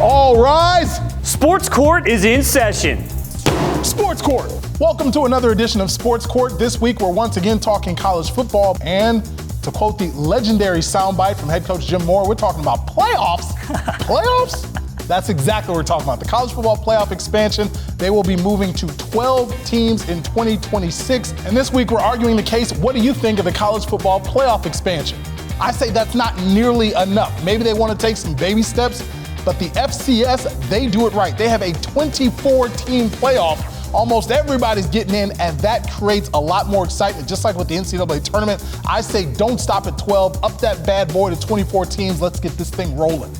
All rise. Sports Court is in session. Sports Court. Welcome to another edition of Sports Court. This week, we're once again talking college football. And to quote the legendary soundbite from head coach Jim Moore, we're talking about playoffs. Playoffs? That's exactly what we're talking about. The college football playoff expansion. They will be moving to 12 teams in 2026. And this week, we're arguing the case. What do you think of the college football playoff expansion? I say that's not nearly enough. Maybe they want to take some baby steps, but the FCS, they do it right. They have a 24-team playoff. Almost everybody's getting in, and that creates a lot more excitement, just like with the NCAA tournament. I say don't stop at 12. Up that bad boy to 24 teams. Let's get this thing rolling.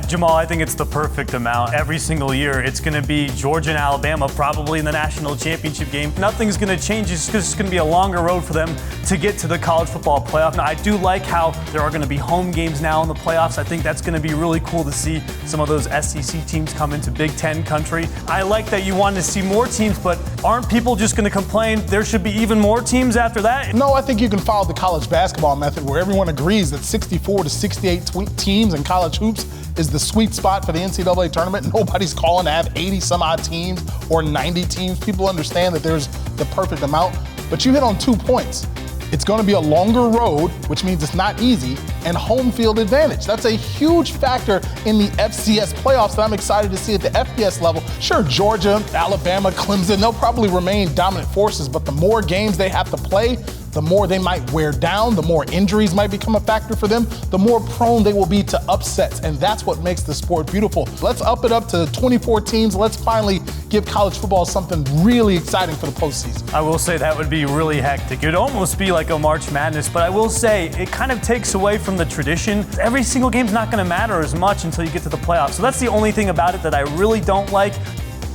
Jamal, I think it's the perfect amount. Every single year, it's going to be Georgia and Alabama probably in the national championship game. Nothing's going to change. It's just going to be a longer road for them to get to the college football playoff. Now, I do like how there are going to be home games now in the playoffs. I think that's going to be really cool to see some of those SEC teams come into Big Ten country. I like that you want to see more teams, but aren't people just going to complain there should be even more teams after that? No, I think you can follow the college basketball method where everyone agrees that 64 to 68 teams in college hoops is the sweet spot for the NCAA tournament. Nobody's calling to have 80 some odd teams or 90 teams. People understand that there's the perfect amount, but you hit on 2 points. It's going to be a longer road, which means it's not easy, and home field advantage. That's a huge factor in the FCS playoffs that I'm excited to see at the FBS level. Sure, Georgia, Alabama, Clemson, they'll probably remain dominant forces, but the more games they have to play, the more they might wear down, the more injuries might become a factor for them, the more prone they will be to upsets, and that's what makes the sport beautiful. Let's up it up to 24 teams. Let's finally give college football something really exciting for the postseason. I will say that would be really hectic. It would almost be like a March Madness, but I will say it kind of takes away from the tradition. Every single game's not going to matter as much until you get to the playoffs, so that's the only thing about it that I really don't like.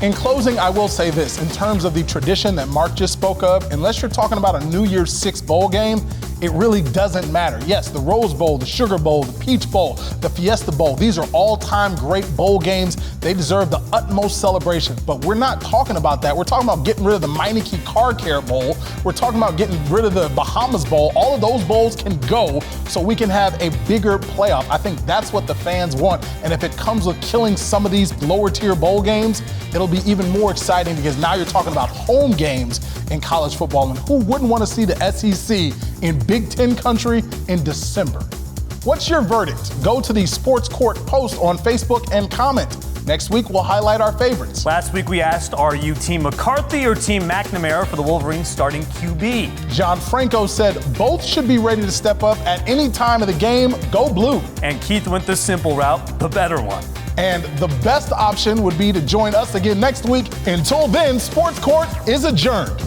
In closing, I will say this. In terms of the tradition that Mark just spoke of, unless you're talking about a New Year's Six bowl game, it really doesn't matter. Yes, the Rose Bowl, the Sugar Bowl, the Peach Bowl, the Fiesta Bowl, these are all-time great bowl games. They deserve the utmost celebration. But we're not talking about that. We're talking about getting rid of the Meineke Car Care Bowl. We're talking about getting rid of the Bahamas Bowl. All of those bowls can go so we can have a bigger playoff. I think that's what the fans want. And if it comes with killing some of these lower-tier bowl games, it'll be even more exciting because now you're talking about home games in college football. And who wouldn't want to see the SEC in Big Ten country in December? What's your verdict? Go to the Sports Court post on Facebook and comment. Next week, we'll highlight our favorites. Last week, we asked, are you Team McCarthy or Team McNamara for the Wolverines starting QB? John Franco said both should be ready to step up at any time of the game. Go blue. And Keith went the simple route, the better one. And the best option would be to join us again next week. Until then, Sports Court is adjourned.